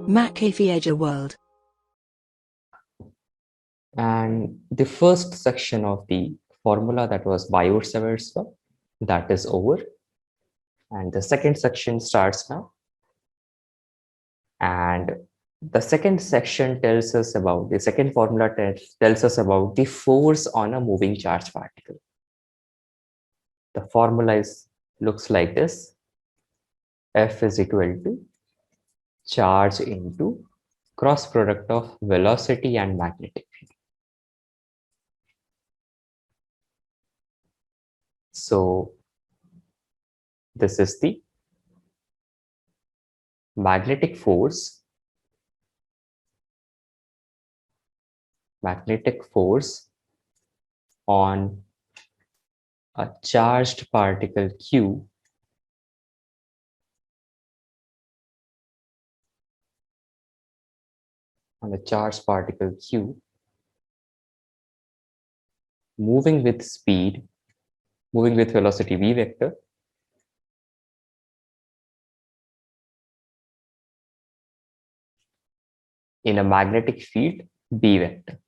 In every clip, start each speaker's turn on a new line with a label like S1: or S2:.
S1: McAfee World.
S2: And the first section of the formula, that was Biot-Savart's law, that is over. And the second section starts now. And the second section tells us about, the second formula tells us about the force on a moving charge particle. The formula looks like this. F is equal to charge into cross product of velocity and magnetic field. So this is the magnetic force on a charged particle Q moving with velocity v vector in a magnetic field B vector.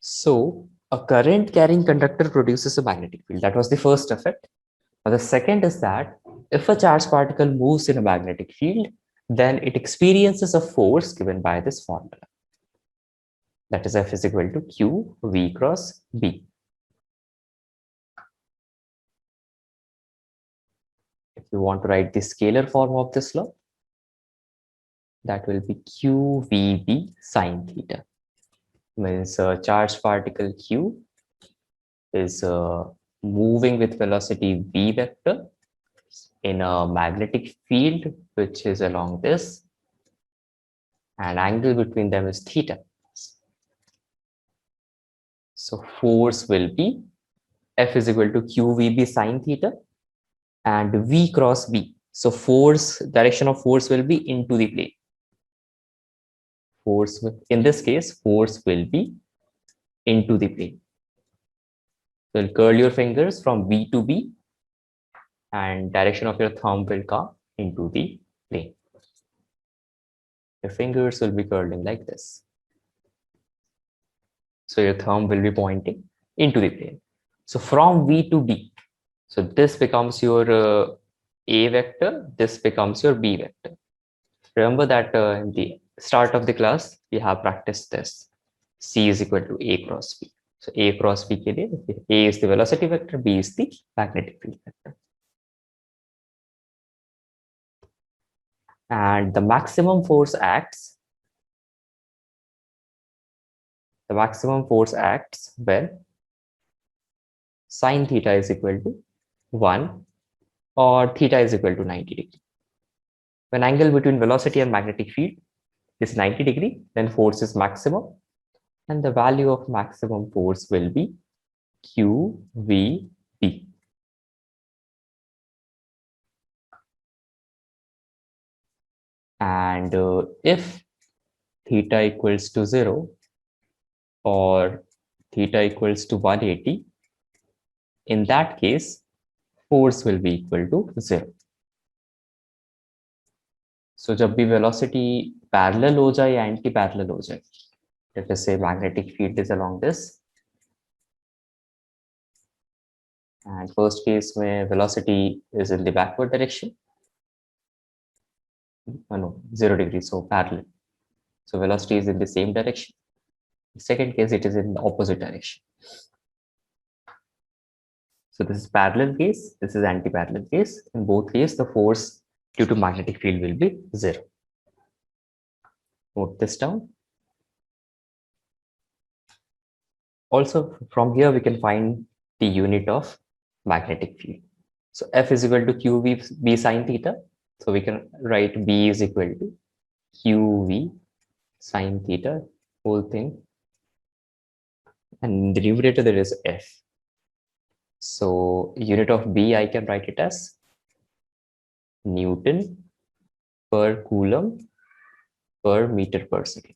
S2: So a current carrying conductor produces a magnetic field. That was the first effect. Now the second is that if a charged particle moves in a magnetic field, then it experiences a force given by this formula. That is F is equal to Q V cross B. If you want to write the scalar form of this law, that will be QVB sine theta. Means a charged particle Q is moving with velocity v vector in a magnetic field which is along this, and angle between them is theta. So force will be F is equal to QVB sine theta and V cross B. So direction of force will be into the plane. In this case, force will be into the plane. So you'll curl your fingers from V to B, and direction of your thumb will come into the plane. Your fingers will be curling like this. So your thumb will be pointing into the plane. So from V to B, so this becomes your A vector, this becomes your B vector. Remember that in the start of the class, we have practiced this. C is equal to A cross B. So A cross B, A is the velocity vector, B is the magnetic field vector. And the maximum force acts when sine theta is equal to 1 or theta is equal to 90 degrees. When angle between velocity and magnetic field is 90 degrees, then force is maximum, and the value of maximum force will be QVB. And if theta equals to 0 or theta equals to 180, in that case, force will be equal to 0. So जब भी velocity parallel हो जाए या anti-parallel हो जाए, let us say magnetic field is along this, and first case where velocity is in the backward direction, no, 0 degrees, so parallel. So velocity is in the same direction. The second case, it is in the opposite direction. So this is parallel case, this is anti-parallel case. In both cases, the force due to magnetic field will be 0. Note this down. Also, from here, we can find the unit of magnetic field. So F is equal to QV sine theta. So we can write B is equal to QV sine theta, whole thing. And in the numerator, there is F. So unit of B, I can write it as Newton per Coulomb per meter per second.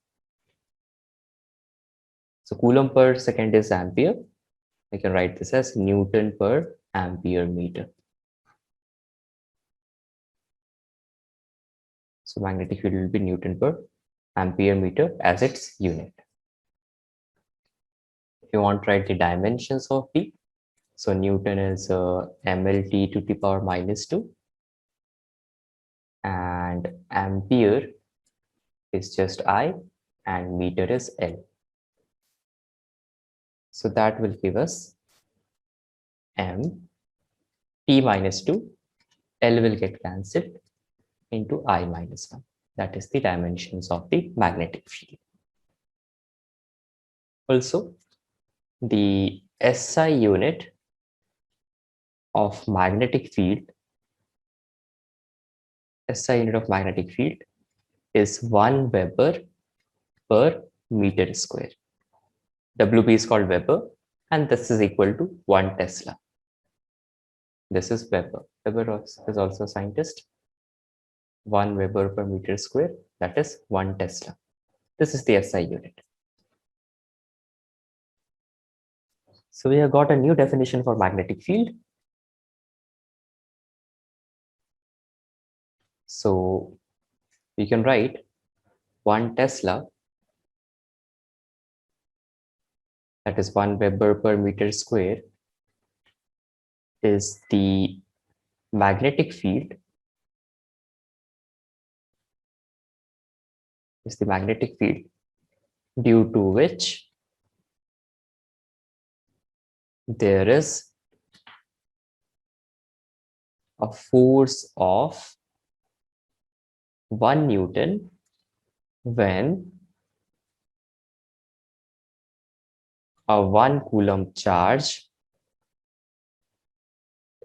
S2: So coulomb per second is ampere. I can write this as Newton per ampere meter. So magnetic field will be Newton per ampere meter as its unit. If you want to write the dimensions of B, so Newton is mLT to the power minus 2, and ampere is just I, and meter is L. So that will give us m t minus 2, L will get cancelled into I minus 1. That is the dimensions of the magnetic field. Also, the SI unit of magnetic field, SI unit of magnetic field is 1 Weber per meter square. WB is called Weber, and this is equal to 1 Tesla. This is Weber. Weber is also a scientist. 1 Weber per meter square, that is 1 Tesla. This is the SI unit. So we have got a new definition for magnetic field. So we can write 1 Tesla, that is 1 Weber per meter square, is the magnetic field, due to which there is a force of 1 Newton when a 1 coulomb charge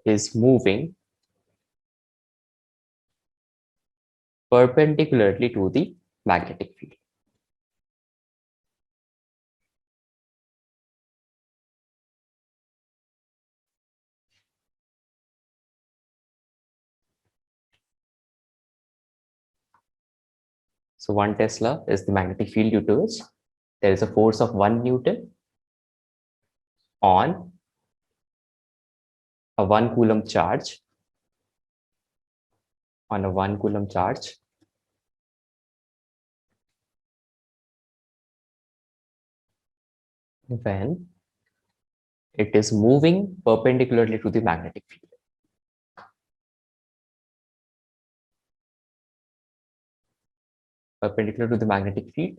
S2: is moving perpendicularly to the magnetic field. So 1 Tesla is the magnetic field due to which there is a force of 1 Newton on a 1 coulomb charge, when it is moving perpendicularly to the magnetic field. Perpendicular to the magnetic field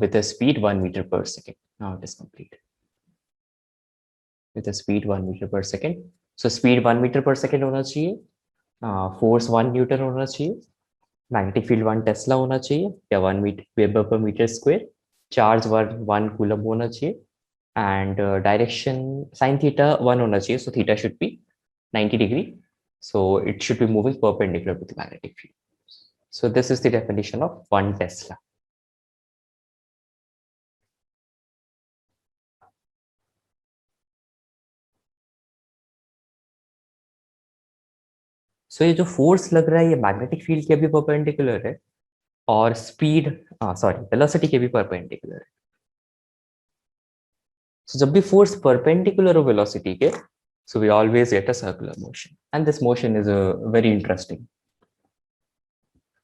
S2: with a speed 1 meter per second. Now it is complete. With a speed 1 meter per second. So speed 1 meter per second होना चाहिए, force 1 Newton होना चाहिए, magnetic field 1 Tesla होना चाहिए या 1 Weber per meter square, charge 1 coulomb होना चाहिए, and direction sin theta 1 होना चाहिए. So theta should be 90 degree. So it should be moving perpendicular to the magnetic field. So this is the definition of 1 Tesla. So ये जो force लग रहा है ये मैग्नेटिक फील्ड के भी परपेंडिकुलर है और स्पीड वेलोसिटी के भी परपेंडिकुलर है. So जब भी फोर्स परपेंडिकुलर हो वेलोसिटी के, so we always get a circular motion, and this motion is a very interesting.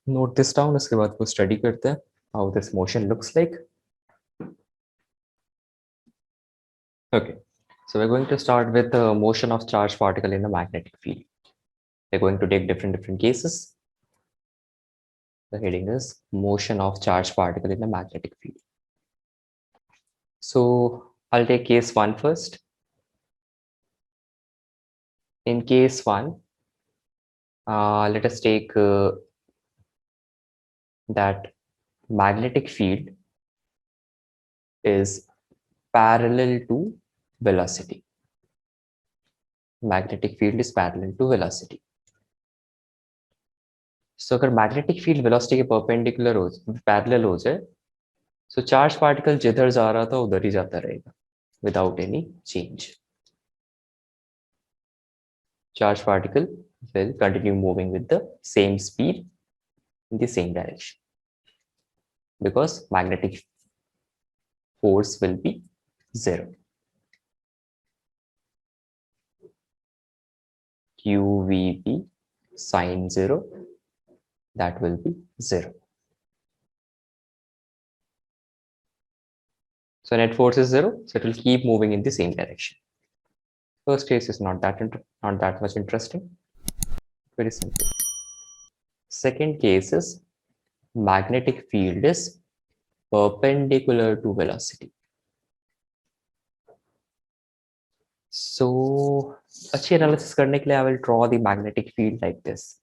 S2: Note this down. उसके बाद को स्टडी करते हैं how this motion looks like. Okay, so we're going to start with the motion of charged particle in the magnetic field. We're going to take different cases. The heading is motion of charged particle in the magnetic field. So I'll take case 1 first. In case 1, let us take that magnetic field is parallel to velocity. Magnetic field is parallel to velocity. So अगर magnetic field velocity के perpendicular हो parallel हो जाए, so charged particle जिधर जा रहा था उधर ही जाता रहेगा without any change. Charged particle will continue moving with the same speed in the same direction because magnetic force will be 0. QVB sine 0, that will be 0. So net force is 0, so it will keep moving in the same direction. First case is not that much interesting. Very simple. Second case is magnetic field is perpendicular to velocity. So अच्छी analysis करने के लिए I will draw the magnetic field like this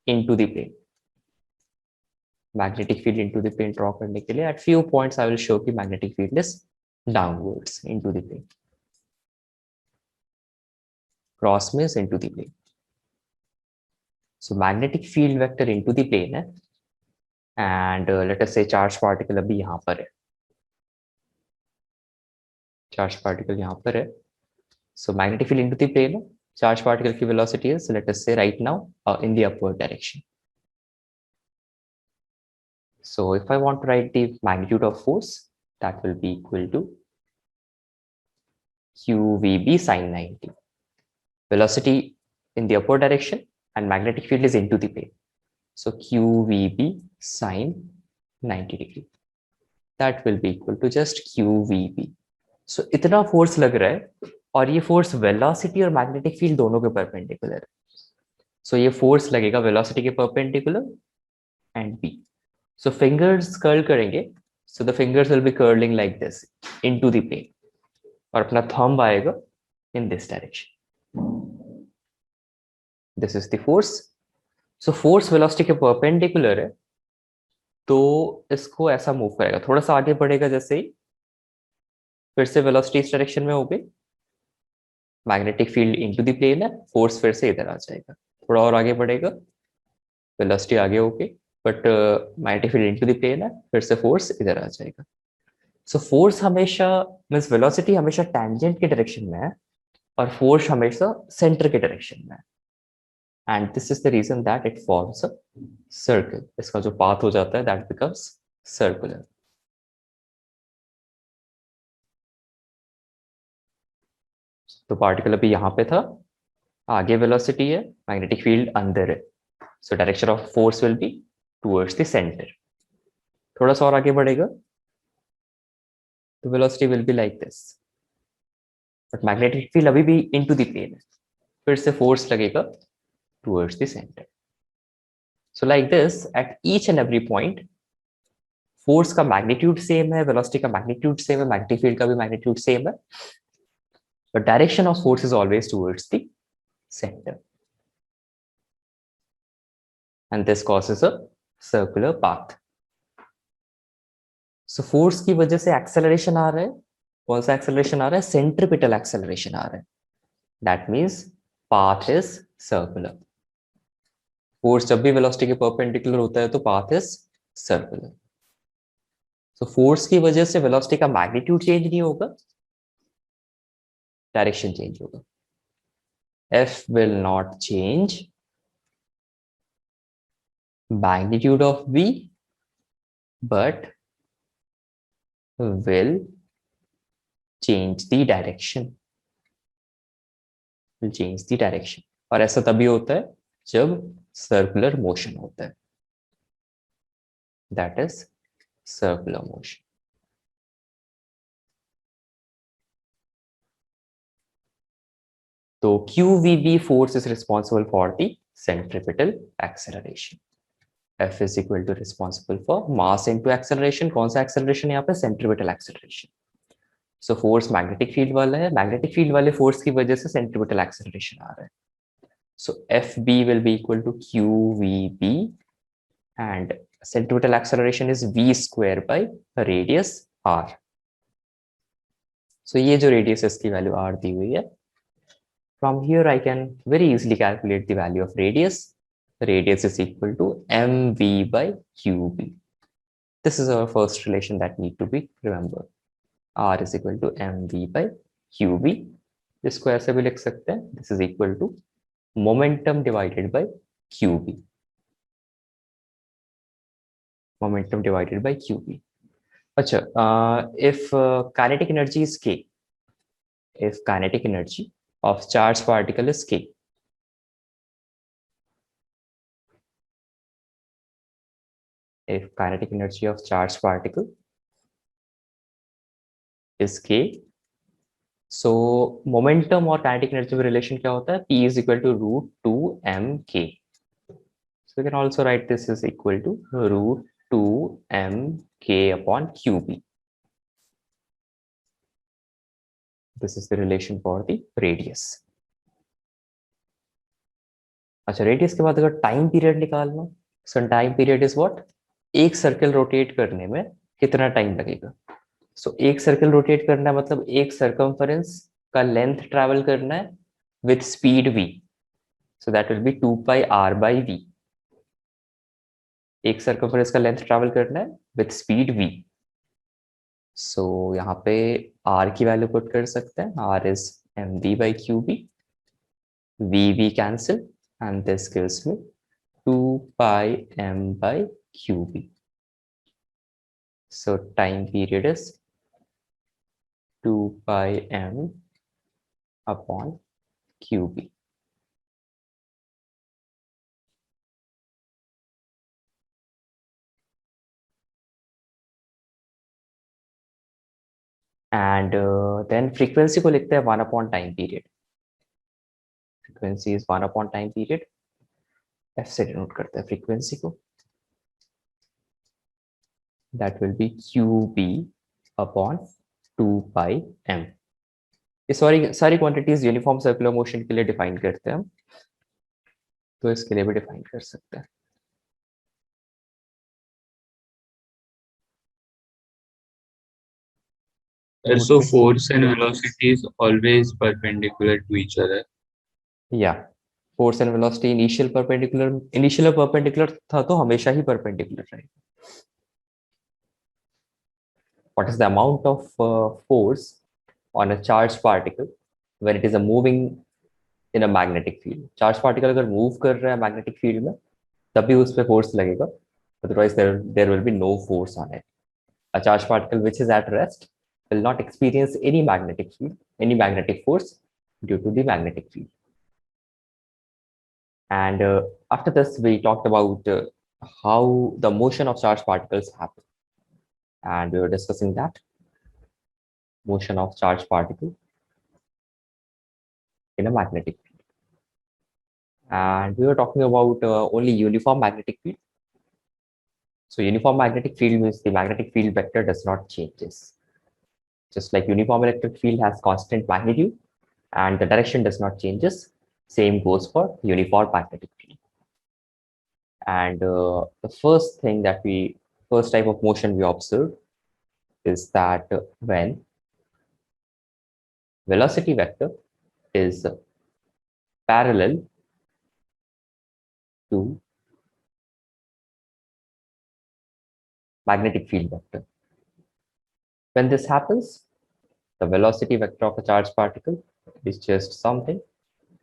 S2: into the plane. Magnetic field into the plane draw करने के लिए at few points I will show कि magnetic field is downwards into the plane. Cross means into the plane. So magnetic field vector into the plane है and let us say charge particle अभी यहाँ पर है. Charge particle यहाँ पर है. So magnetic field into the plane, charge particle की velocity is, let us say right now in the upward direction. So if I want to write the magnitude of force, that will be equal to QVB sine 90. Velocity in the upward direction and magnetic field is into the plane. So QVB sine 90 degree. That will be equal to just QVB. So इतना force लग रहा है और ये force velocity और magnetic field दोनों के perpendicular है. सो ये फोर्स लगेगा वेलोसिटी के perpendicular and B. So fingers curl करेंगे. So the fingers will be curling like this into the plane और अपना थंब आएगा in this direction. This is the force. So force velocity के perpendicular है तो इसको ऐसा मूव करेगा. थोड़ा सा आगे बढ़ेगा जैसे ही फिर से वेलोसिटी इस डायरेक्शन में हो गई. Magnetic field into the plane है. फोर्स फिर से इधर आ जाएगा. थोड़ा और आगे बढ़ेगा वेलोसिटी आगे होगी but magnetic field into the plane है. फिर से फोर्स इधर आ जाएगा. सो फोर्स हमेशा मींस वेलोसिटी हमेशा टैंजेंट के डायरेक्शन में है और फोर्स हमेशा सेंटर के डायरेक्शन में है. And this is the reason that it forms a circle. इसका जो पाथ हो जाता है दैट बिकम्स सर्कुलर. तो पार्टिकल अभी यहाँ पे था, आगे वेलोसिटी है, मैग्नेटिक फील्ड अंदर है. So direction of force will be towards the centre. थोड़ा सा और आगे बढ़ेगा तो velocity will be like this but magnetic field अभी भी इनटू द प्लेन है. फिर से फोर्स लगेगा towards the centre. So like this at each and every point force का मैग्नीट्यूड सेम है, वेलोसिटी का मैग्नीट्यूड सेम है, मैग्नेटिक फील्ड का भी मैग्नीट्यूड सेम है, but direction of force is always towards the center. And this causes a circular path. So force की वजह से acceleration आ रहा है. कौन सा acceleration आ रहा है? Centripetal acceleration आ रहा है. That means path is circular. Force जब भी velocity के perpendicular होता है तो path is circular. So force की वजह से velocity का magnitude change नहीं होगा, direction change होगा. F will not change. Magnitude of V, but will change the direction. Will change the direction. और ऐसा तभी होता है जब circular motion होता है. That is circular motion. तो QVB force is responsible for the centripetal acceleration. F is equal to responsible for mass into acceleration. कौन सा acceleration है यहाँ पे? Centripetal acceleration. So force magnetic field वाला है, magnetic field वाले force की वजह से centripetal acceleration आ रहा है. So FB will be equal to QVB and centripetal acceleration is V square by radius R. So ये जो radius है इसकी value R दी हुई है. From here I can very easily calculate the value of radius. Radius is equal to mv by qb. This is our first relation that need to be remembered. R is equal to mv by qb. इस square से भी लिख सकते हैं. This is equal to momentum divided by qb. Momentum divided by qb. अच्छा, if kinetic energy is k, if kinetic energy of charged particle is k, if kinetic energy of charged particle is k, so momentum और kinetic energy में relation क्या होता है? P is equal to root 2 mk. So we can also write this is equal to root 2 mk upon qb. This is the relation for the radius. अच्छा, radius के बाद अगर time period निकालना, सो time period is what? एक circle rotate करने में कितना time लगेगा? सो एक सर्कल रोटेट करना है मतलब एक सर्कमफरेंस का लेंथ ट्रैवल करना है with speed v. So that will be 2 pi r by v. एक सर्कमफरेंस का लेंथ ट्रैवल करना है विथ स्पीड v. सो यहाँ पे r की वैल्यू पुट कर सकते हैं. r is mv by qb. v cancel and this gives me 2 pi m by qb. So time period is 2 pi m upon qb. And then frequency को लिखते हैं 1 upon time period. Frequency is 1 upon time period. F से denote करते हैं frequency को. That will be qb upon 2 pi m. ये सारी quantities uniform circular motion के लिए डिफाइन करते हैं हम, तो इसके लिए भी डिफाइन कर सकते हैं.
S3: So force and velocity is always perpendicular to each other.
S2: Yeah, force and velocity initial perpendicular था तो हमेशा ही perpendicular रहेगा. What is the amount of force on a charged particle when it is a moving in a magnetic field? Charged particle अगर move कर रहा है magnetic field में तभी उस पे force लगेगा, otherwise there will be no force on it. A charged particle which is at rest will not experience any magnetic force due to the magnetic field. And after this, we talked about how the motion of charged particles happen. And we were discussing that motion of charged particle in a magnetic field. And we were talking about only uniform magnetic field. So uniform magnetic field means the magnetic field vector does not changes. Just like uniform electric field has constant magnitude and the direction does not changes, same goes for uniform magnetic field. And the first type of motion we observe is that when velocity vector is parallel to magnetic field vector. When this happens, the velocity vector of a charged particle is just something.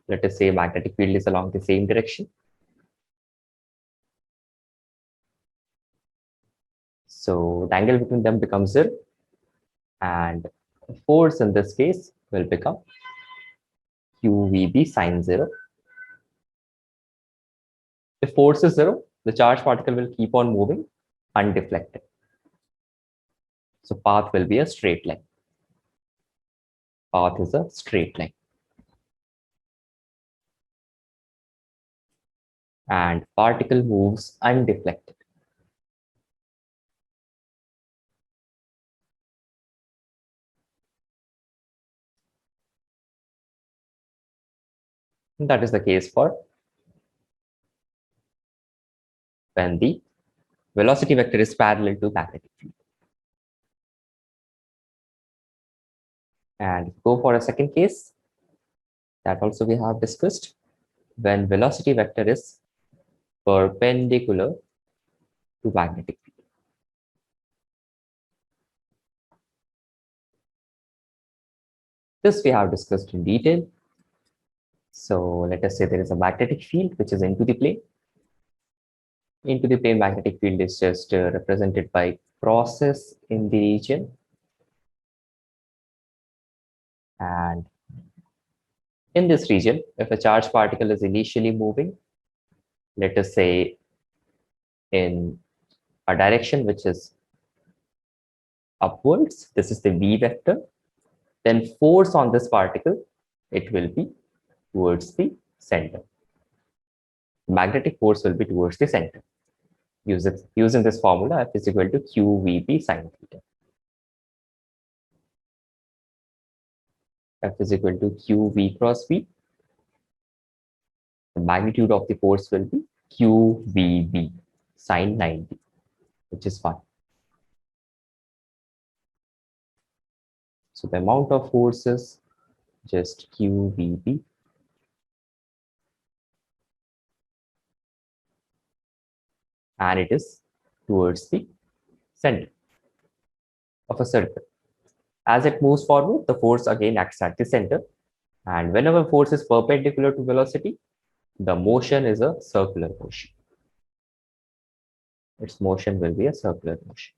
S2: Let us say magnetic field is along the same direction. So the angle between them becomes 0, and force in this case will become qvb sine 0. If force is 0, the charged particle will keep on moving undeflected. So path will be a straight line. Path is a straight line. And particle moves undeflected. And that is the case for when the velocity vector is parallel to magnetic field. And go for a second case that also we have discussed, when velocity vector is perpendicular to magnetic field. This we have discussed in detail. So let us say there is a magnetic field which is into the plane. Into the plane magnetic field is just represented by process in the region, and in this region, if a charged particle is initially moving, let us say in a direction which is upwards, this is the v vector, then force on this particle, it will be towards the center. Magnetic force will be towards the center. Using this formula, F is equal to QVB sine theta. F is equal to QV cross V. The magnitude of the force will be QVB sine 90, which is 1. So the amount of force is just QVB, and it is towards the center of a circle. As it moves forward, the force again acts at the center, and whenever force is perpendicular to velocity, the motion is a circular motion. Its motion will be a circular motion.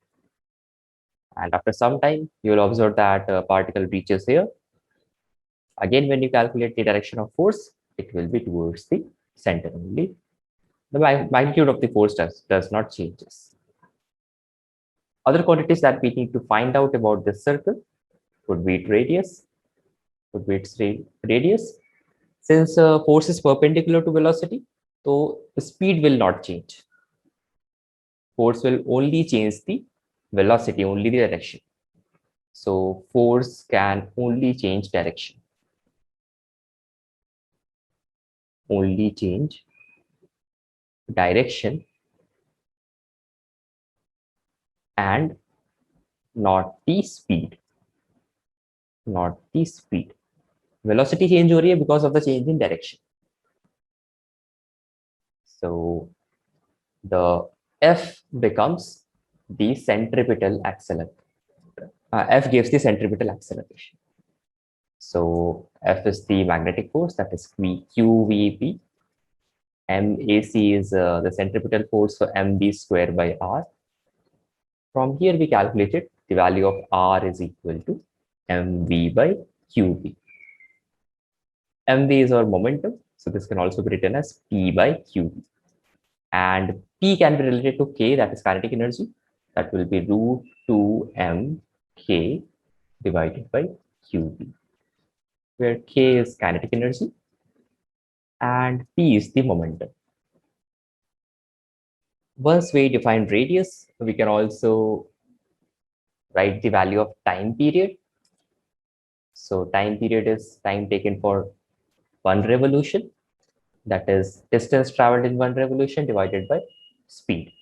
S2: And after some time, you will observe that a particle reaches here. Again, when you calculate the direction of force, it will be towards the center only. The magnitude of the force does not changes. Other quantities that we need to find out about this circle would be its radius. Since force is perpendicular to velocity, so the speed will not change. Force will only change the velocity, only the direction. So force can only change direction. Only change direction and not the speed. Not the speed. Velocity change हो रही है because of the change in direction. So the F becomes the centripetal acceleration. F gives the centripetal acceleration. So F is the magnetic force, that is QVB. MAC is the centripetal force, so MB square by R. From here we calculated the value of R is equal to MV by QV. MV is our momentum, so this can also be written as P by QV. And P can be related to K, that is kinetic energy. That will be root 2m K divided by QV, where K is kinetic energy and P is the momentum. Once we define radius, we can also write the value of time period. So time period is time taken for one revolution, that is distance traveled in one revolution divided by speed.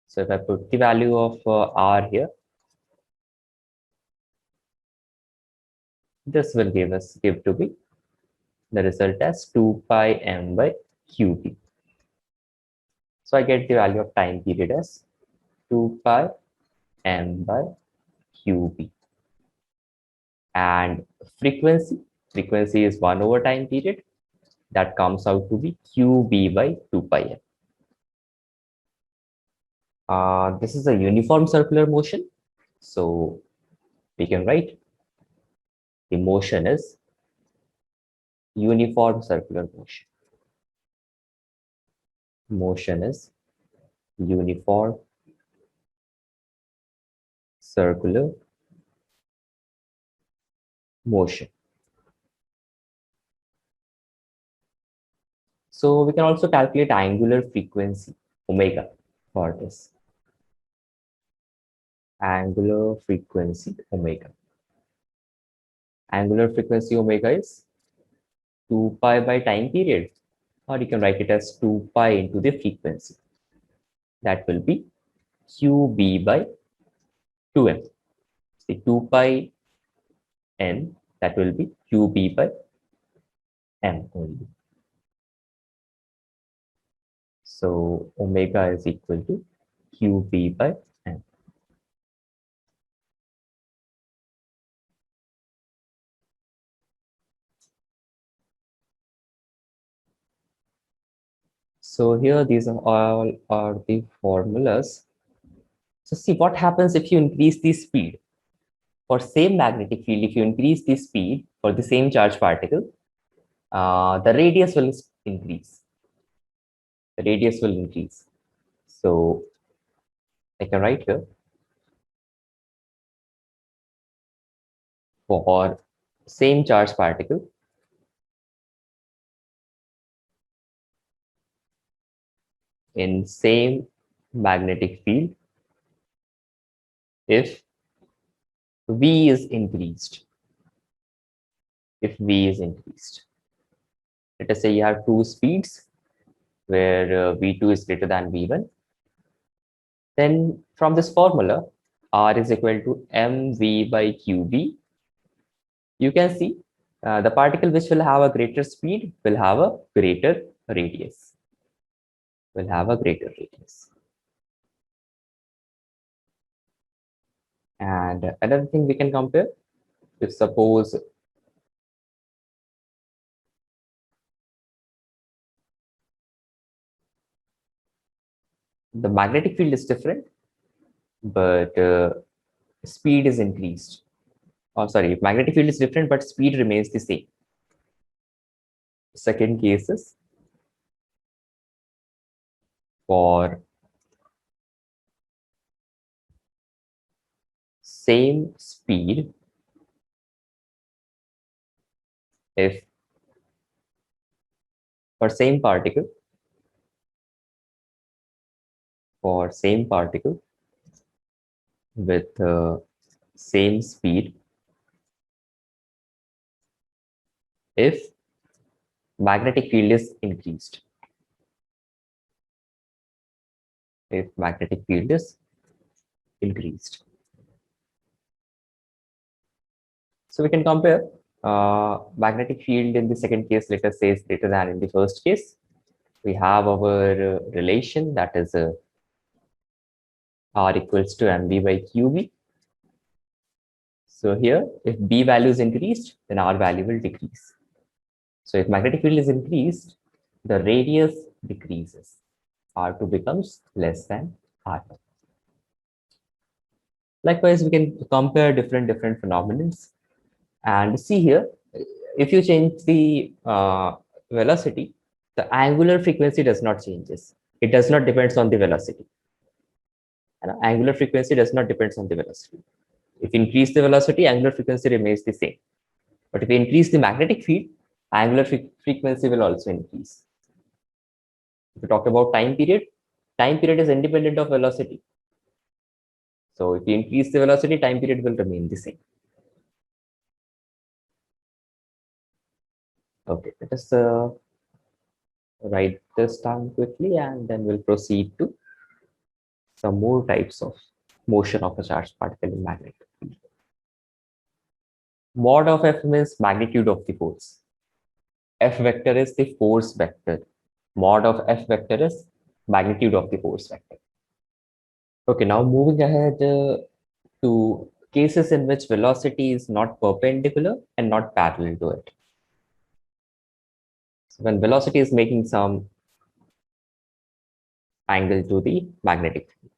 S2: So if I put the value of R here, this will give to be the result as 2 pi m by qt. So I get the value of time period as 2 pi m by qb. And frequency is 1 over time period. That comes out to be qb by 2 pi m. This is a uniform circular motion. So we can write the motion is uniform circular motion. Motion is uniform circular motion. So we can also calculate angular frequency omega for this. Angular frequency omega. Angular frequency omega is 2 pi by time period, or you can write it as 2 pi into the frequency. That will be qb by 2m. The 2 pi n, that will be qb by m only. So omega is equal to qb by m. So here these are all are the formulas So see what happens if you increase the speed. For same magnetic field, if you increase the speed for the same charge particle, the radius will increase. The radius will increase. So I can write here for same charge particle, in same magnetic field, if V is increased. If V is increased. Let us say you have two speeds where V2 is greater than V1. Then from this formula, R is equal to mv by qv. You can see the particle which will have a greater speed will have a greater radius. Will have a greater radius. And another thing we can compare, if suppose the magnetic field is different, but speed is increased. Oh, sorry, magnetic field is different, but speed remains the same. Second case is for same speed, if for same particle, with same speed, if magnetic field is increased. If magnetic field is increased. So we can compare magnetic field in the second case, let us say, is greater than in the first case. We have our relation, that is R equals to mv by qv. So here, if B value is increased, then R value will decrease. So if magnetic field is increased, the radius decreases. R2 becomes less than R1. Likewise, we can compare different phenomena. And see here, if you change the velocity, the angular frequency does not changes. It does not depends on the velocity. And angular frequency does not depends on the velocity. If you increase the velocity, angular frequency remains the same. But if you increase the magnetic field, angular frequency will also increase. If you talk about time period is independent of velocity. So if you increase the velocity, time period will remain the same. Okay, let us write this down quickly, and then we'll proceed to some more types of motion of a charged particle in magnetic field. Mod of F means magnitude of the force. F vector is the force vector. Mod of F vector is magnitude of the force vector. Okay, now moving ahead to cases in which velocity is not perpendicular and not parallel to it. So when velocity is making some angle to the magnetic field.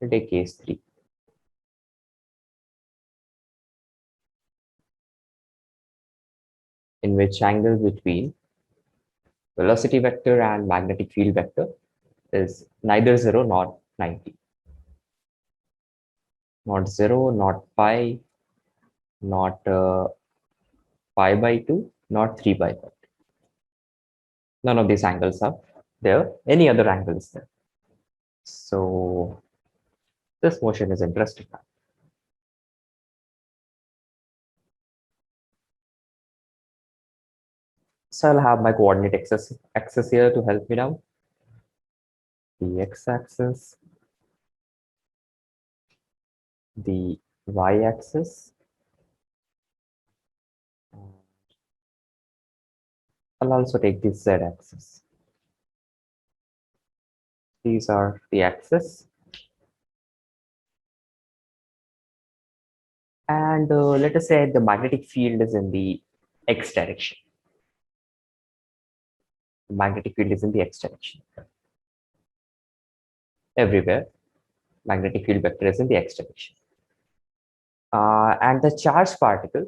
S2: We'll take case 3. In which angle between velocity vector and magnetic field vector is neither 0 nor 90. Not 0, not pi, not pi by 2, not 3 by 5. None of these angles are there. Any other angle is there. So this motion is interesting. So I'll have my coordinate axis here to help me now. The x-axis, the y-axis, I'll also take the z-axis. These are the axes. And let us say the magnetic field is in the x direction. The magnetic field is in the x direction. Everywhere. magnetic field vector is in the x direction. And the charged particle,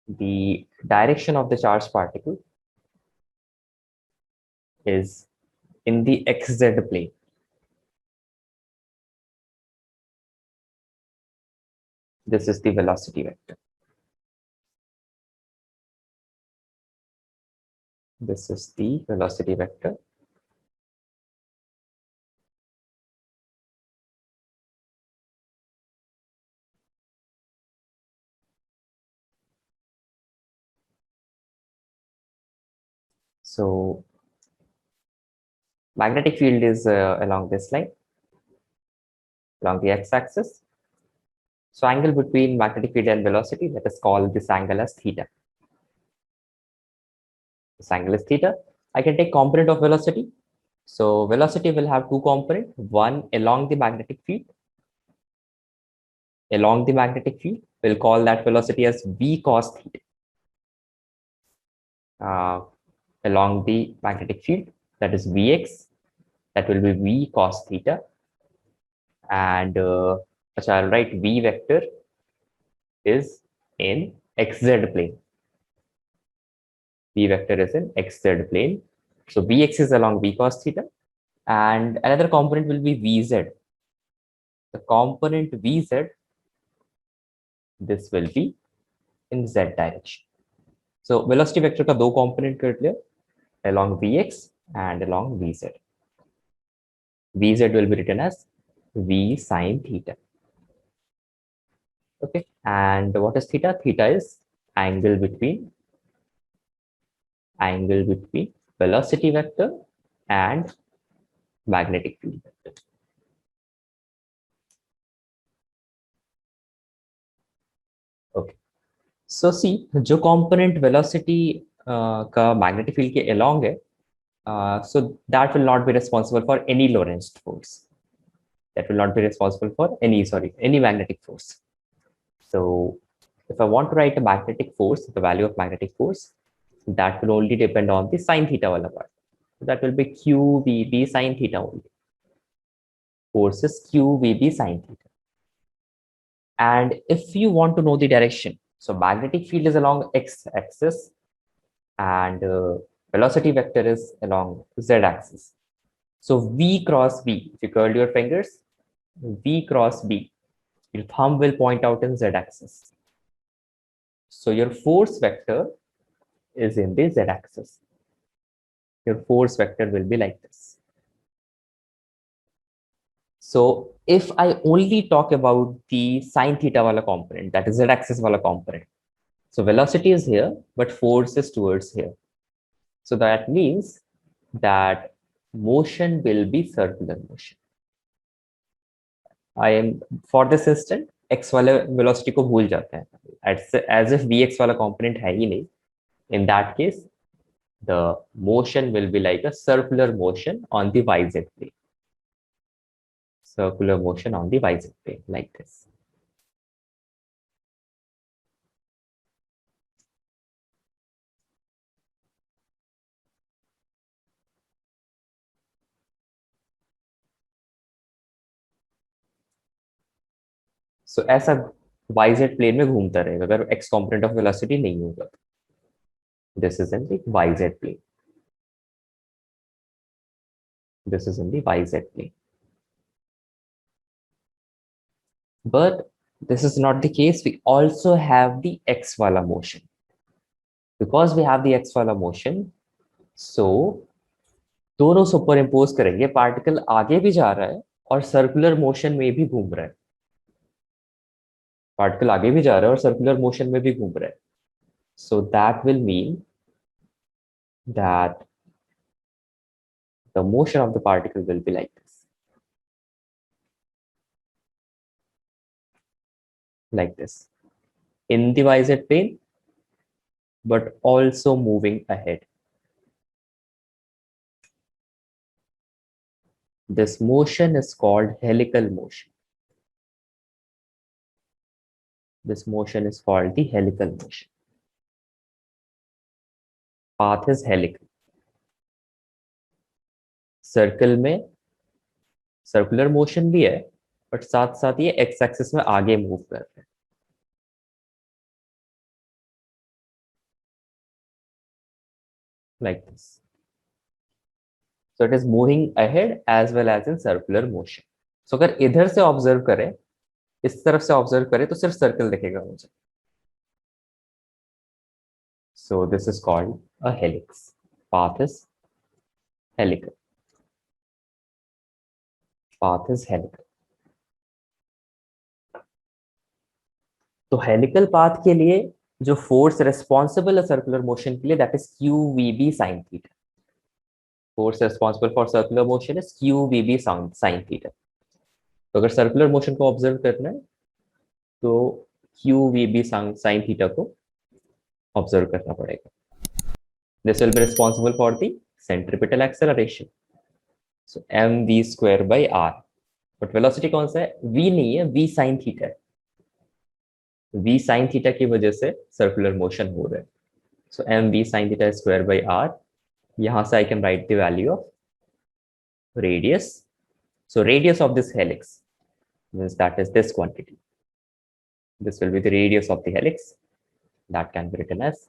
S2: the direction of the charged particle is in the xz plane. This is the velocity vector. This is the velocity vector. So magnetic field is along this line, along the x-axis. So angle between magnetic field and velocity, let us call this angle as theta. This angle is theta. I can take component of velocity. So velocity will have two components, one along the magnetic field. Along the magnetic field, we'll call that velocity as v cos theta. Along the magnetic field, that is Vx, that will be v cos theta. And I'll write v vector is in xz plane. V vector is in xz plane. So Vx is along v cos theta, and another component will be Vz. The component Vz, this will be in z direction. So velocity vector का दो component कर लिया, along Vx and along Vz. Vz will be written as v sine theta. Okay, and what is theta? Theta is angle between velocity vector and magnetic field vector. Okay, so see, जो component velocity का magnetic field के along है, so that will not be responsible for any Lorentz force. That will not be responsible for any magnetic force. So if I want to write a magnetic force, the value of magnetic force, that will only depend on the sine theta wala part. So that will be QVB sine theta only. Force is QVB sine theta. And if you want to know the direction, so magnetic field is along x-axis and velocity vector is along z-axis. So V cross B, if you curl your fingers, V cross B, your thumb will point out in z-axis. So your force vector is in the z-axis. Your force vector will be like this. So if I only talk about the sine theta wala component, that is z-axis wala component, so velocity is here, but force is towards here. So that means that motion will be circular motion. I am, for this instant, x वाले velocity को भूल जाते हैं, as if vx वाला component है ही नहीं. In that case, the motion will be like a circular motion on the yz plane. Circular motion on the yz plane, like this. So ऐसा yz plane में घूमता रहेगा अगर x component of velocity नहीं होगा. This is in the yz plane. This is in the yz plane. But this is not the case. We also have the x wala motion. Because we have the x wala motion, so दोनों super impose करेंगे, particle आगे भी जा रहा है और circular motion में भी घूम रहा है. पार्टिकल आगे भी जा रहा है और सर्कुलर मोशन में भी घूम रहा है. So that will mean that the motion of the particle will be like this. Like this. In the yz plane, but also moving ahead. This motion is called helical motion. This motion is called the helical motion. Path is helical. Circle में circular motion भी है, but साथ साथ ये x axis में आगे move कर रहे हैं, like this. So it is moving ahead as well as in circular motion. So अगर इधर से ऑब्जर्व करें, इस तरफ से ऑब्जर्व करें तो सिर्फ सर्कल दिखेगा मुझे. So this is called a helix. Path is helical. Path is helical. तो हेलिकल पाथ के लिए जो फोर्स रिस्पॉन्सिबल है सर्कुलर मोशन के लिए, that is q v B sine theta. Force responsible for circular motion is q v B sine theta. तो अगर circular motion को ऑब्जर्व करना है तो q v B sine theta को ऑब्जर्व करना पड़ेगा. This will be responsible for the centripetal acceleration. So M v square by r. But velocity कौन सा है? v नहीं है, v साइन थीटा है. v साइन थीटा की वजह से सर्कुलर मोशन हो रहा है. So M V sine theta square by R. यहां से I can write the value of radius. So radius of this helix means that is this quantity. This will be the radius of the helix. That can be written as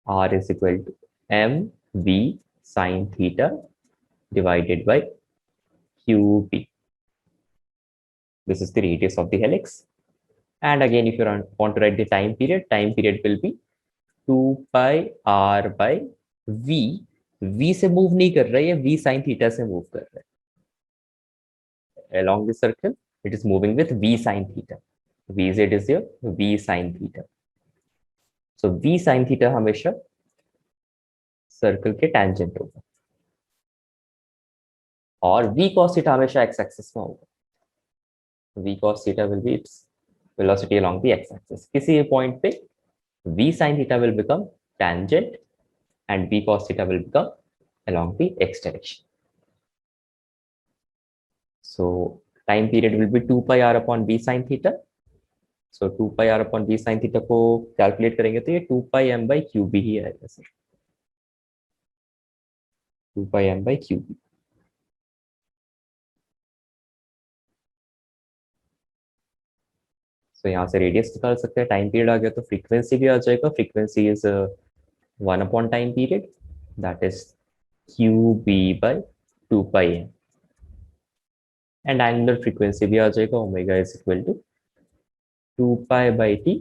S2: r is equal to mv sine theta divided by qb. This is the radius of the helix. And again, if you want to write the time period will be 2 pi r by v. v से move नहीं कर रहा है, v sin theta से move कर रहा है. Along the circle, it is moving with v sin theta. Vz is your v sin theta. So v sin theta हमेशा सर्कल के tangent होगा और v cos theta हमेशा x axis में होगा. v cos theta will be its velocity along the x axis. किसी point पे v sin theta will become tangent and v cos theta will become along the x direction. So time period will be 2 pi r upon v sin theta. So 2 pi r upon v sin theta को calculate करेंगे तो ये 2 pi m by qb ही आएगा sir. 2 pi m by qb. So यहाँ से radius निकाल सकते हैं. टाइम पीरियड आ गया तो फ्रीक्वेंसी भी आ जाएगा. Frequency is 1 upon time period, that is qb by 2 pi m. And angular frequency भी आ जाएगा. Omega is equal to 2 pi by t.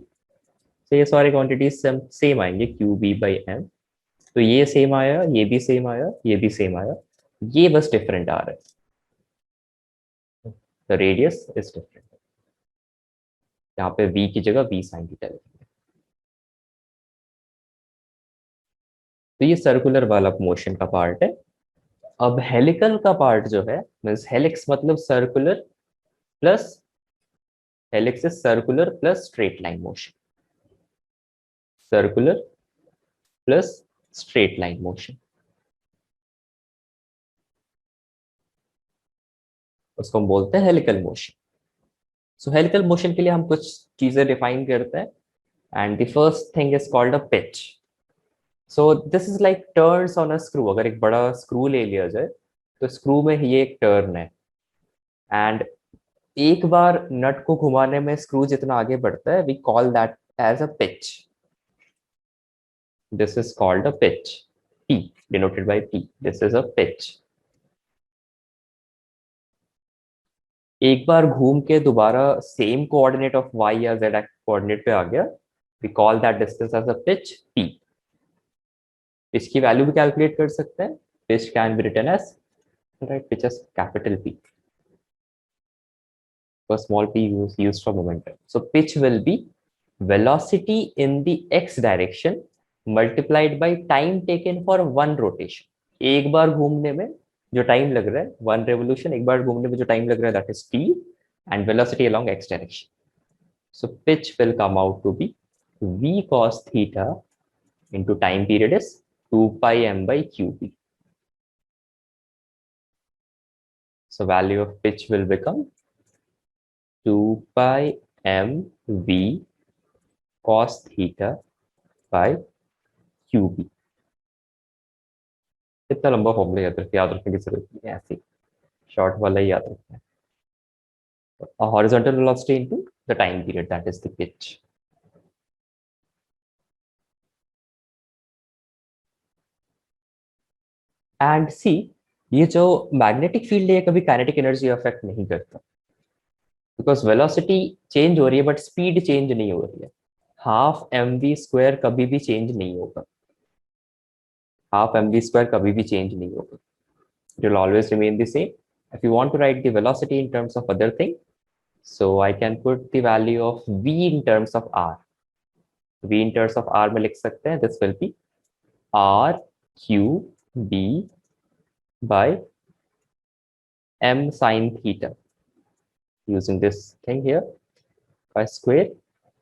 S2: तो ये सारे क्वांटिटीज सेम आएंगे qb by m. तो ये सेम आया, ये भी सेम आया, ये भी सेम आया, ये बस डिफरेंट आ रहा है. The radius is different. यहाँ पे v की जगह v sin थीटा लिखेंगे. तो ये सर्कुलर वाला मोशन का पार्ट है. अब हेलिकल का पार्ट जो है, मींस हेलिक्स मतलब circular plus, helix is circular plus straight line motion. Circular plus straight line motion, उसको हम बोलते हैं हेलिकल मोशन. सो हेलिकल मोशन के लिए हम कुछ चीजें डिफाइन करते हैं. And the first thing is called a pitch. So this is like turns on a screw. अगर एक बड़ा स्क्रू ले लिया जाए तो स्क्रू में ये एक टर्न है, एंड एक बार नट को घुमाने में स्क्रू जितना आगे बढ़ता है, we call that as a pitch. This is called a pitch. P denoted by P. This is a pitch. एक बार घूम के दोबारा सेम कोऑर्डिनेट ऑफ y या z कोऑर्डिनेट पे आ गया, we call that distance as a pitch p. इसकी value भी कैलकुलेट कर सकते हैं. Pitch can be written as, right, pitch as capital P. So small p used for momentum. So pitch will be velocity in the x direction multiplied by time taken for one rotation. एक बार घूमने में जो time लग रहा है, one revolution, एक बार घूमने में जो टाइम लग रहा है, that is t, and velocity along x direction. So pitch will come out to be v cos theta into time period is 2 pi m by qb. So value of pitch will become 2 pi m v cos theta by qb. इतना लंबा formula याद रखने की जरूरत नहीं है, ऐसे short वाला ही याद रखना है. a horizontal velocity into the time period, that is the pitch. And C, ये जो मैग्नेटिक फील्ड है ये कभी काइनेटिक एनर्जी अफेक्ट नहीं करता, बिकॉज वेलोसिटी चेंज हो रही है बट स्पीड चेंज नहीं हो रही है. हाफ एम वी स्क्वायर कभी भी चेंज नहीं होगा, हाफ एम वी स्क्वायर कभी भी चेंज नहीं होगा. It will always remain the same. If you want to write the velocity in terms of other thing, so I can put the value of v in terms of r. V in terms of r में लिख सकते हैं, this will be r q b by m sin theta. Using this thing here by square,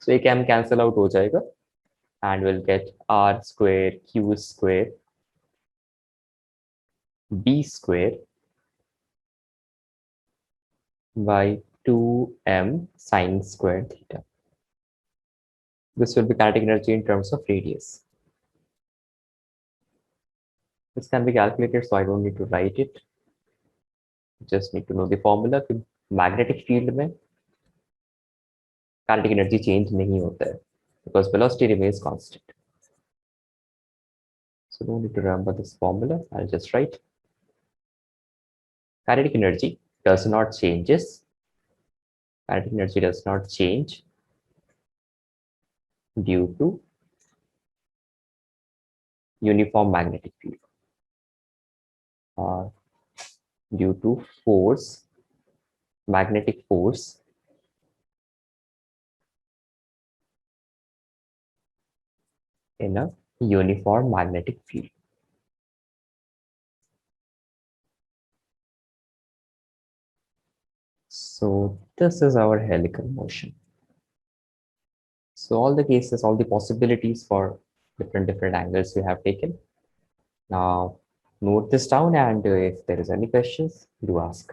S2: so एक m cancel out हो जाएगा and we'll get r square q square b square by 2m sin square theta. This will be kinetic energy in terms of radius. This can be calculated, so I don't need to write it. Just need to know the formula. Magnetic field में kinetic energy change नहीं होता है, because velocity remains constant. So don't need to remember this formula. I'll just write. Kinetic energy does not changes. Kinetic energy does not change due to uniform magnetic field or due to force, magnetic force in a uniform magnetic field. So this is our helical motion. So all the cases, all the possibilities for different angles we have taken. Now note this down, and if there is any questions, do ask.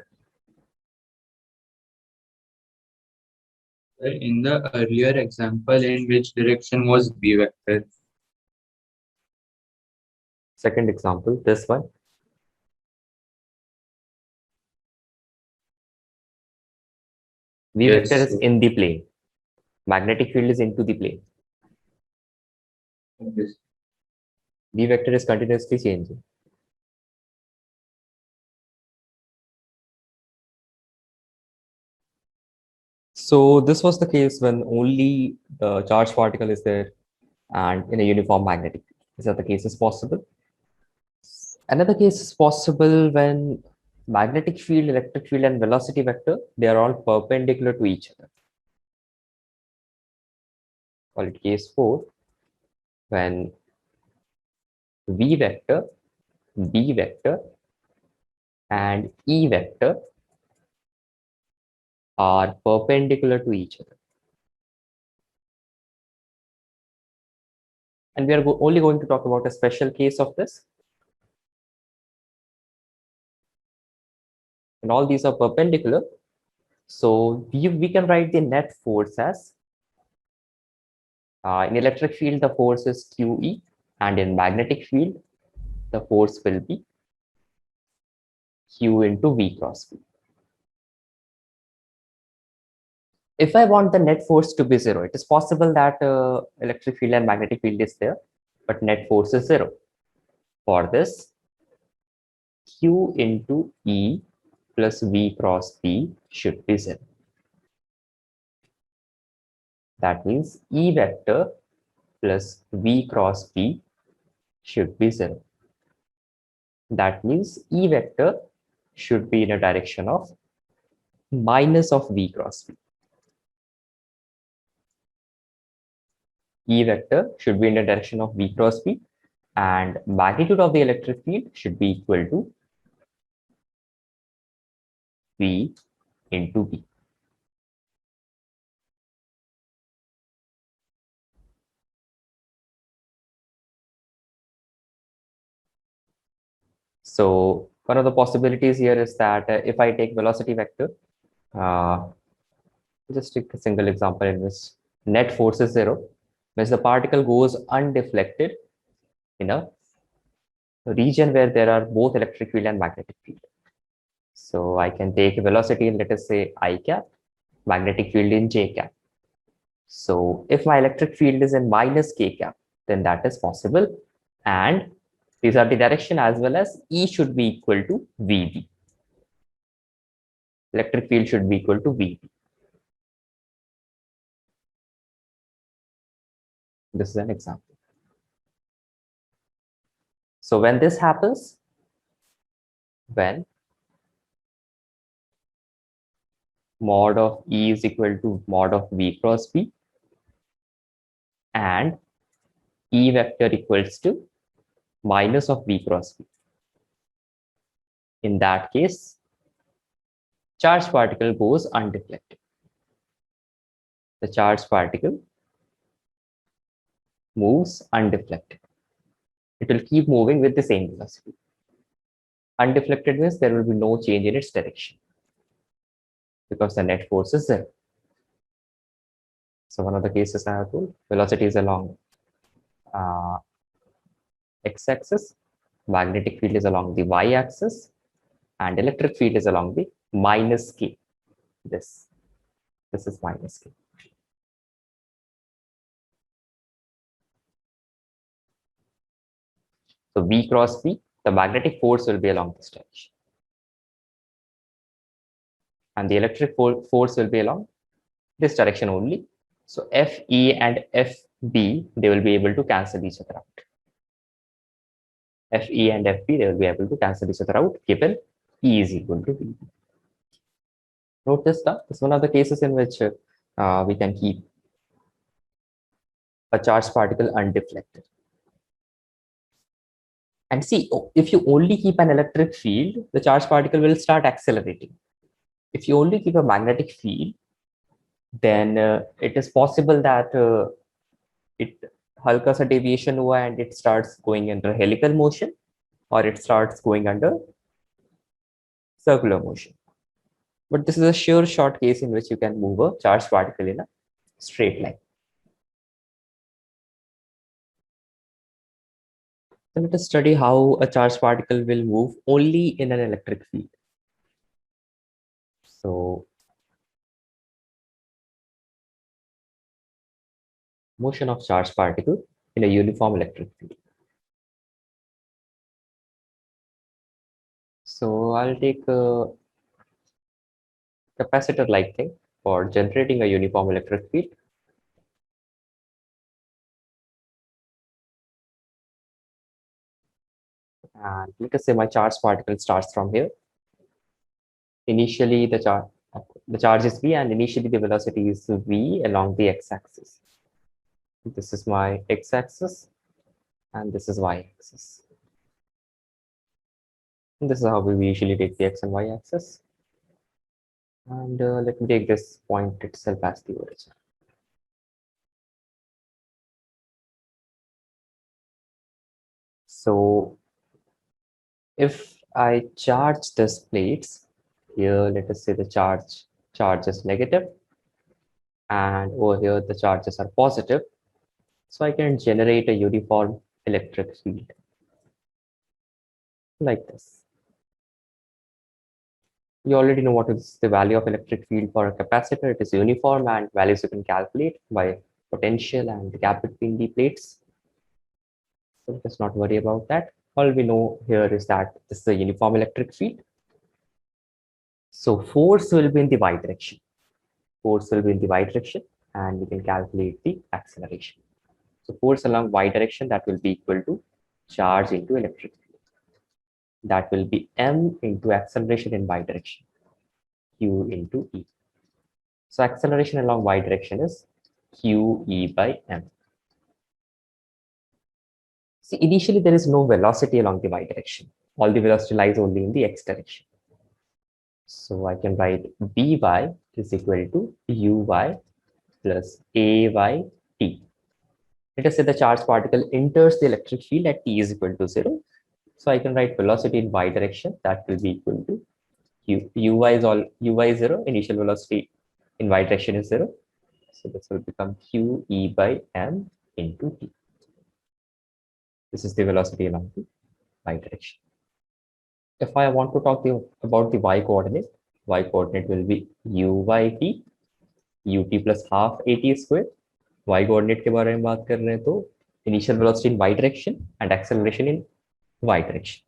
S3: In the earlier example, in which direction was B vector?
S2: Second example, this one. V
S3: Yes.
S2: vector is in the plane. Magnetic field is into the plane.
S3: Yes.
S2: V vector is continuously changing. So this was the case when only the charged particle is there and in a uniform magnetic field. These are the cases possible. Another case is possible when magnetic field, electric field, and velocity vector, they are all perpendicular to each other. Call it case 4, when V vector, B vector, and E vector are perpendicular to each other. And we are only going to talk about a special case of this. And all these are perpendicular. So we can write the net force as, in electric field, the force is QE, and in magnetic field, the force will be Q into V cross V. If I want the net force to be 0, it is possible that electric field and magnetic field is there, but net force is 0. For this, Q into E plus V cross V should be 0. That means E vector plus V cross V should be 0. That means E vector should be in a direction of minus of V cross V. E vector should be in the direction of V cross V, and magnitude of the electric field should be equal to V into V. So one of the possibilities here is that if I take velocity vector, just take a single example in which net force is 0, means the particle goes undeflected in a region where there are both electric field and magnetic field. So I can take velocity in, let us say, I cap, magnetic field in j cap. So if my electric field is in minus k cap, then that is possible. And these are the direction as well as E should be equal to VB. Electric field should be equal to VB. This is an example. So when this happens, when mod of E is equal to mod of V cross B and E vector equals to minus of V cross B. In that case, charged particle goes undeflected. The charged particle moves undeflected. It will keep moving with the same velocity. Undeflected means there will be no change in its direction because the net force is zero. So one of the cases I have told, velocity is along x-axis, magnetic field is along the y-axis, and electric field is along the minus k. This is minus k. So V cross B, the magnetic force will be along this direction. And the electric force will be along this direction only. So FE and FB, they will be able to cancel each other out. FE and FB, they will be able to cancel each other out given E is equal to VB. Note this stuff. This is one of the cases in which we can keep a charged particle undeflected. And see, if you only keep an electric field, the charged particle will start accelerating. If you only keep a magnetic field, then it is possible that it halka sa deviation hua and it starts going under helical motion, or it starts going under circular motion. But this is a sure shot case in which you can move a charged particle in a straight line. So let us study how a charged particle will move only in an electric field. So motion of charged particle in a uniform electric field. So I'll take a capacitor-like thing for generating a uniform electric field. And let us say my charged particle starts from here. Initially, the charge is V, and initially the velocity is V along the x-axis. This is my x-axis, and this is y-axis. This is how we usually take the x and y-axis. And let me take this point itself as the origin. So if I charge this plates here, let us say the charge is negative, and over here the charges are positive. So I can generate a uniform electric field like this. You already know what is the value of electric field for a capacitor. It is uniform, and values you can calculate by potential and the gap between the plates. So let's not worry about that. All we know here is that this is a uniform electric field. So force will be in the y direction. Force will be in the y direction, and we can calculate the acceleration. So force along y direction, that will be equal to charge into electric field. That will be m into acceleration in y direction, q into e. So acceleration along y direction is qe by m. See, initially there is no velocity along the y direction. All the velocity lies only in the x direction. So I can write By is equal to Uy plus Ay t. Let us say the charged particle enters the electric field at t is equal to 0. So I can write velocity in y direction, that will be equal to Uy is 0, initial velocity in y direction is 0. So this will become Qe by m into t. This is the velocity along the y direction. If I want to talk about the y coordinate will be Uy t, ut plus half at square, y coordinate के बारे में बात कर रहे हैं तो initial velocity in y direction and acceleration in y direction.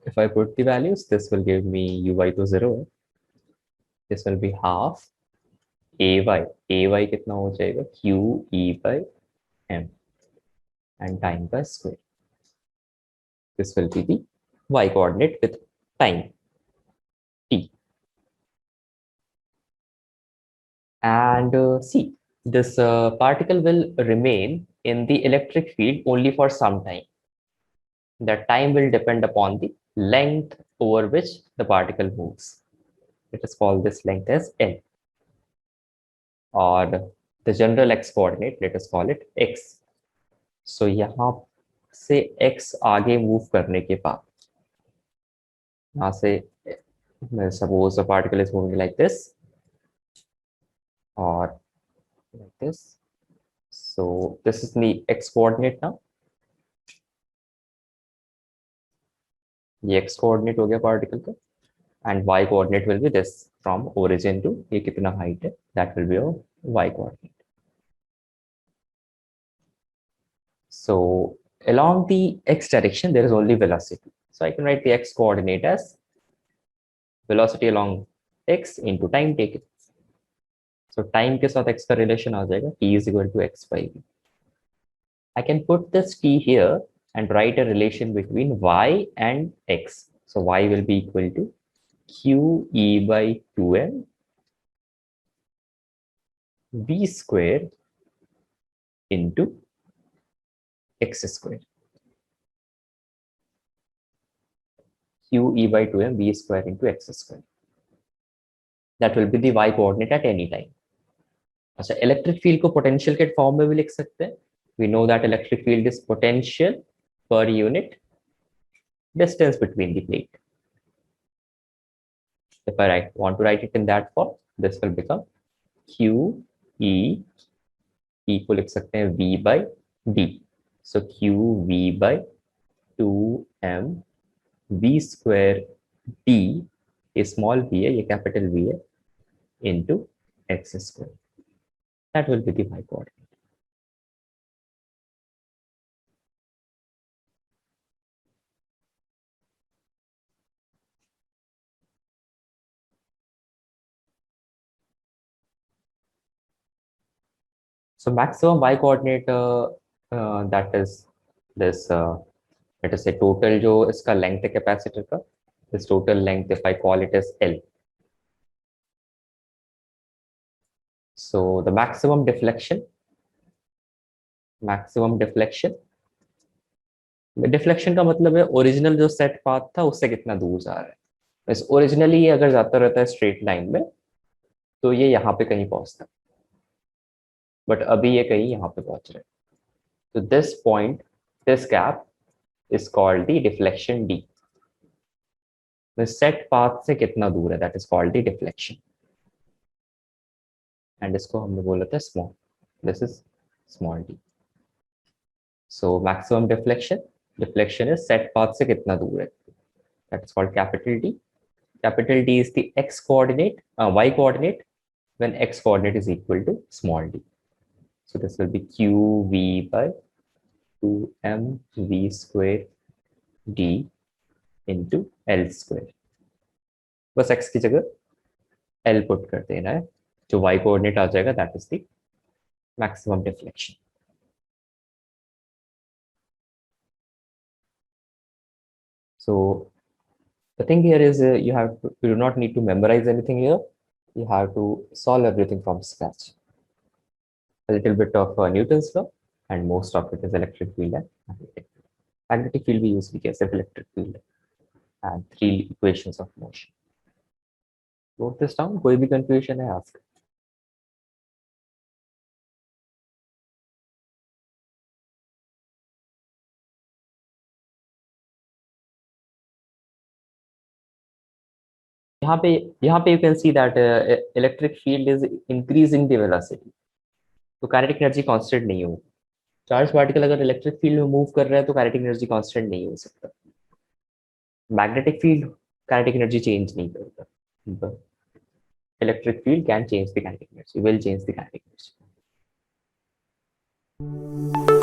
S2: If I put the values, this will give me uy to 0. This will be half ay कितना हो जाएगा q e by m and time का square. This will be the y coordinate with time t. And see, this particle will remain in the electric field only for some time. The time will depend upon the length over which the particle moves. Let us call this length as L. Or the general x coordinate, let us call it x. So यहाँ से x आगे move करने के बाद, यहाँ से suppose the particle is moving like this or like this. So this is the x coordinate now. ये x coordinate हो गया particle का, and y coordinate will be this from origin to ये कितना height है, that will be your y coordinate. So along the x direction there is only velocity. So I can write the x coordinate as velocity along x into time taken. So time के साथ x का relation आ जाएगा t is equal to x by v. I can put this t here and write a relation between y and x. So y will be equal to q e by 2m v square into x square. q e by 2m v square into x square. That will be the y coordinate at any time. अच्छा, electric field को potential के form में भी लिख सकते हैं. We know that electric field is potential per unit distance between the plate. If I want to write it in that form, this will become q e को लिख सकते हैं v by d. So q v by 2m v square d, ये small v है, ये capital V है, into x square. That will be the y coordinate. So maximum y coordinate that is this let us say total जो इसका length है capacitor का, this total length if I call it as L. So the maximum deflection का मतलब है original जो set path था उससे कितना दूर जा रहा है. बस ओरिजिनली ये अगर जाता रहता है स्ट्रेट लाइन में तो ये यहाँ पे कहीं पहुंचता है, बट अभी ये कहीं यहाँ पे पहुंच रहा है. तो this point, this gap is called the deflection d. The set path से कितना दूर है, that is called the deflection. And इसको हमने बोला था small. This is small d. So maximum deflection is set path से कितना दूर है. That is called capital D. Capital D is the x coordinate, y coordinate when x coordinate is equal to small d. So this will be qv by 2m v square d into L square. बस x की जगह L put कर देना है, जो y coordinate आ जाएगा that is the maximum deflection. So the thing here is you do not need to memorize anything here. You have to solve everything from scratch. A little bit of Newton's law, and most of it is electric field and magnetic field. Magnetic field we use because of electric field and 3 equations of motion. Note this down. कोई भी confusion है ask. यहाँ पे you can see that electric field is increasing the velocity. तो kinetic energy constant नहीं होगी. Charge particle अगर electric field में मूव कर रहा है तो काइनेटिक एनर्जी कांस्टेंट नहीं हो सकता. Magnetic field kinetic energy change नहीं करता. electric field can change the kinetic energy, will change the kinetic energy.